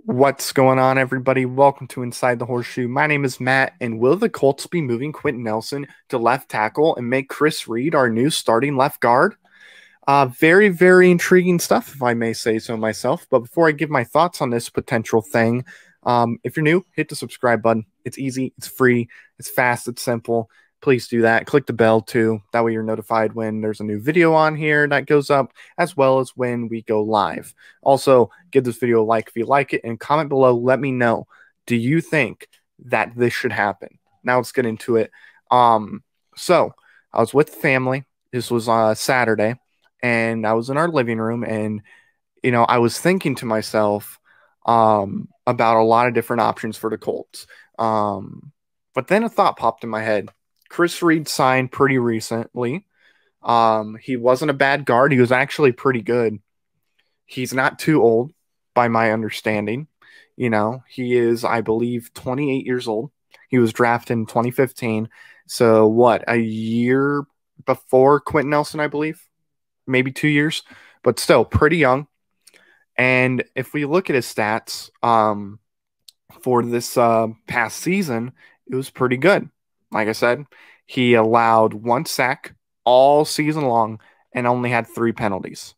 What's going on, everybody? Welcome to Inside the Horseshoe. My name is Matt, and will the Colts be moving Quenton Nelson to left tackle and make Chris Reed our new starting left guard? Very, very intriguing stuff, if I may say so myself. But before I give my thoughts on this potential thing, if you're new, hit the subscribe button. It's easy, it's free, it's fast, it's simple. Please do that. Click the bell too. That way you're notified when there's a new video on here that goes up, as well as when we go live. Also, give this video a like if you like it, and comment below. Let me know, do you think that this should happen? Now let's get into it. So I was with family. This was Saturday, and I was in our living room, and I was thinking to myself about a lot of different options for the Colts. But then a thought popped in my head. Chris Reed signed pretty recently. He wasn't a bad guard. He was actually pretty good. He's not too old, by my understanding. He is, I believe, 28 years old. He was drafted in 2015. So what, a year before Quenton Nelson, I believe? Maybe 2 years, but still pretty young. And if we look at his stats for this past season, it was pretty good. Like I said, he allowed 1 sack all season long and only had 3 penalties,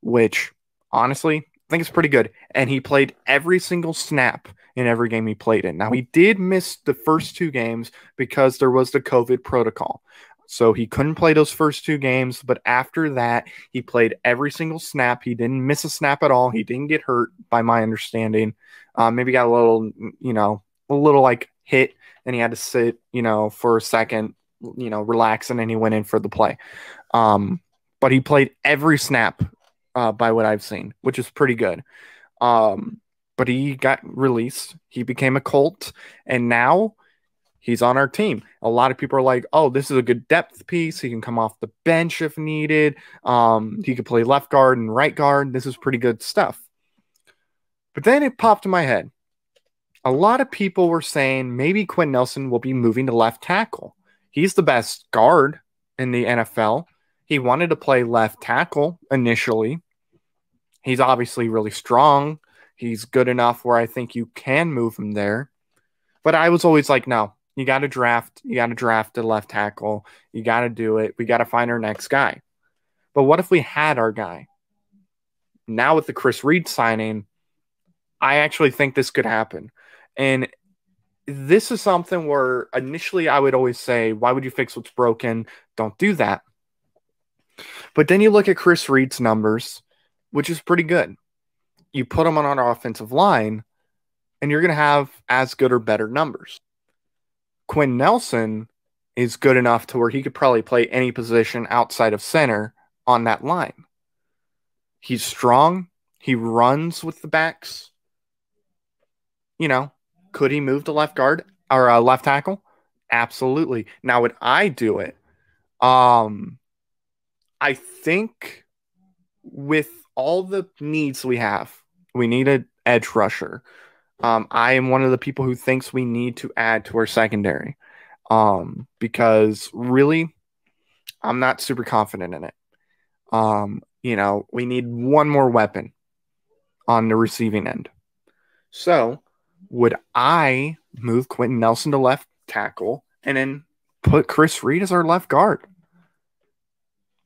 which honestly, I think is pretty good. And he played every single snap in every game he played in. Now, he did miss the first 2 games because there was the COVID protocol. So he couldn't play those first 2 games, but after that, he played every single snap. He didn't miss a snap at all. He didn't get hurt, by my understanding. Maybe got a little like hit, and he had to sit, for a second, relax, and then he went in for the play. But he played every snap by what I've seen, which is pretty good. But he got released. He became a Colt, and now he's on our team. A lot of people are like, oh, this is a good depth piece. He can come off the bench if needed. He could play left guard and right guard. This is pretty good stuff. But then it popped in my head. A lot of people were saying maybe Quenton Nelson will be moving to left tackle. He's the best guard in the NFL. He wanted to play left tackle initially. He's obviously really strong. He's good enough where I think you can move him there. But I was always like, no, you got to draft. You got to draft a left tackle. You got to do it. We got to find our next guy. But what if we had our guy? Now with the Chris Reed signing, I actually think this could happen. And this is something where initially I would always say, why would you fix what's broken? Don't do that. But then you look at Chris Reed's numbers, which is pretty good. You put him on our offensive line, and you're going to have as good or better numbers. Quenton Nelson is good enough to where he could probably play any position outside of center on that line. He's strong. He runs with the backs. Could he move to left guard or left tackle? Absolutely. Now, would I do it? I think with all the needs we have, we need an edge rusher. I am one of the people who thinks we need to add to our secondary because really, I'm not super confident in it. We need one more weapon on the receiving end. So, would I move Quenton Nelson to left tackle and then put Chris Reed as our left guard?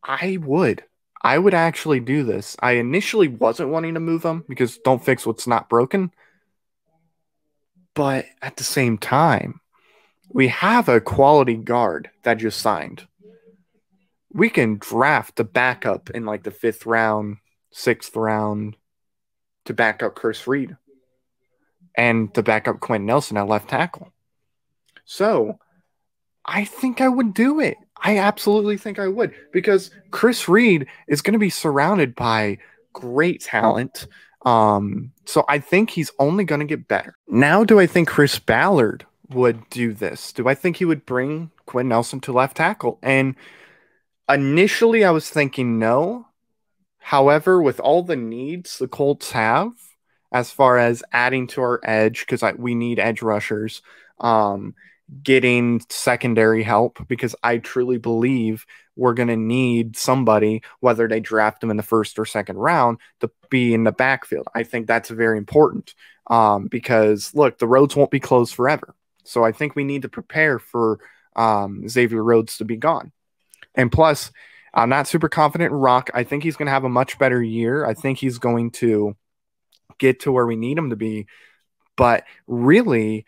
I would. I would actually do this. I initially wasn't wanting to move him because don't fix what's not broken. But at the same time, we have a quality guard that just signed. We can draft a backup in like the 5th round, 6th round to back up Chris Reed and to back up Quenton Nelson at left tackle. So I think I would do it. I absolutely think I would, because Chris Reed is going to be surrounded by great talent. So I think he's only going to get better. Now, do I think Chris Ballard would do this? Do I think he would bring Quenton Nelson to left tackle? And initially I was thinking no. However, with all the needs the Colts have, as far as adding to our edge, because we need edge rushers, getting secondary help, because I truly believe we're going to need somebody, whether they draft them in the first or second round, to be in the backfield. I think that's very important because, look, the roads won't be closed forever. So I think we need to prepare for Xavier Rhodes to be gone. And plus, I'm not super confident in Rock. I think he's going to have a much better year. I think he's going to get to where we need him to be. But really,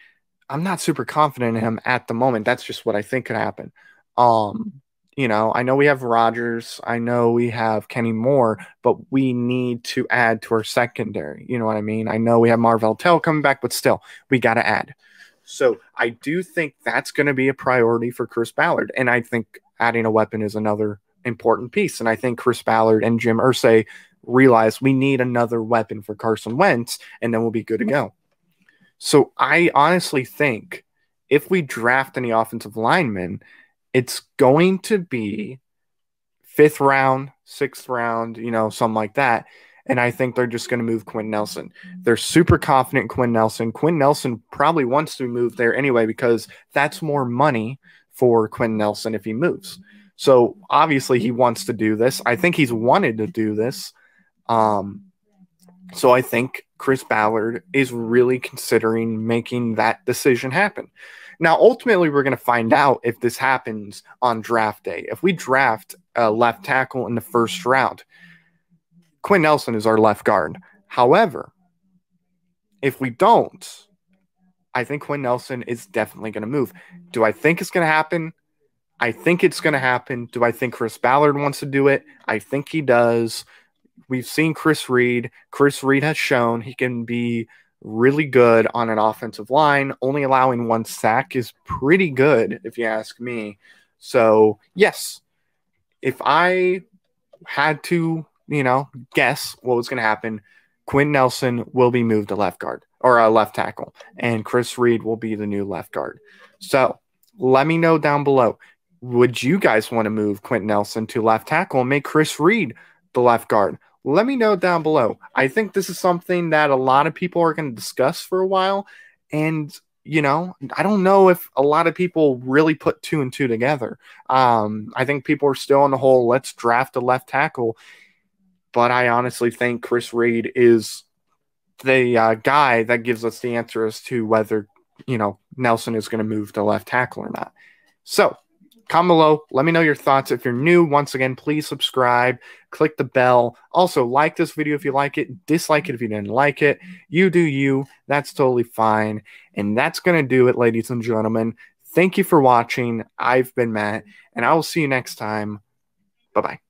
I'm not super confident in him at the moment. That's just what I think could happen. I know we have Rodgers. I know we have Kenny Moore, but we need to add to our secondary. You know what I mean? I know we have Marvell Tell coming back, but still, we got to add. So I do think that's going to be a priority for Chris Ballard. And I think adding a weapon is another important piece. And I think Chris Ballard and Jim Irsay realize we need another weapon for Carson Wentz, and then we'll be good to go. So I honestly think if we draft any offensive linemen, it's going to be 5th round, 6th round, something like that. And I think they're just going to move Quenton Nelson. They're super confident in Quenton Nelson. Quenton Nelson probably wants to move there anyway because that's more money for Quenton Nelson if he moves. So obviously he wants to do this. I think he's wanted to do this. So I think Chris Ballard is really considering making that decision happen. Now, ultimately, we're going to find out if this happens on draft day. If we draft a left tackle in the first round, Quenton Nelson is our left guard. However, if we don't, I think Quenton Nelson is definitely going to move. Do I think it's going to happen? I think it's going to happen. Do I think Chris Ballard wants to do it? I think he does. We've seen Chris Reed. Chris Reed has shown he can be really good on an offensive line. Only allowing 1 sack is pretty good, if you ask me. So, yes, if I had to, guess what was going to happen, Quenton Nelson will be moved to left guard or a left tackle, and Chris Reed will be the new left guard. So, let me know down below. Would you guys want to move Quenton Nelson to left tackle and make Chris Reed the left guard? Let me know down below. I think this is something that a lot of people are going to discuss for a while. And, I don't know if a lot of people really put 2 and 2 together. I think people are still on the whole, let's draft a left tackle. But I honestly think Chris Reed is the guy that gives us the answer as to whether, Nelson is going to move to left tackle or not. So, comment below. Let me know your thoughts. If you're new, once again, please subscribe. Click the bell. Also, like this video if you like it. Dislike it if you didn't like it. You do you. That's totally fine. And that's going to do it, ladies and gentlemen. Thank you for watching. I've been Matt, and I will see you next time. Bye-bye.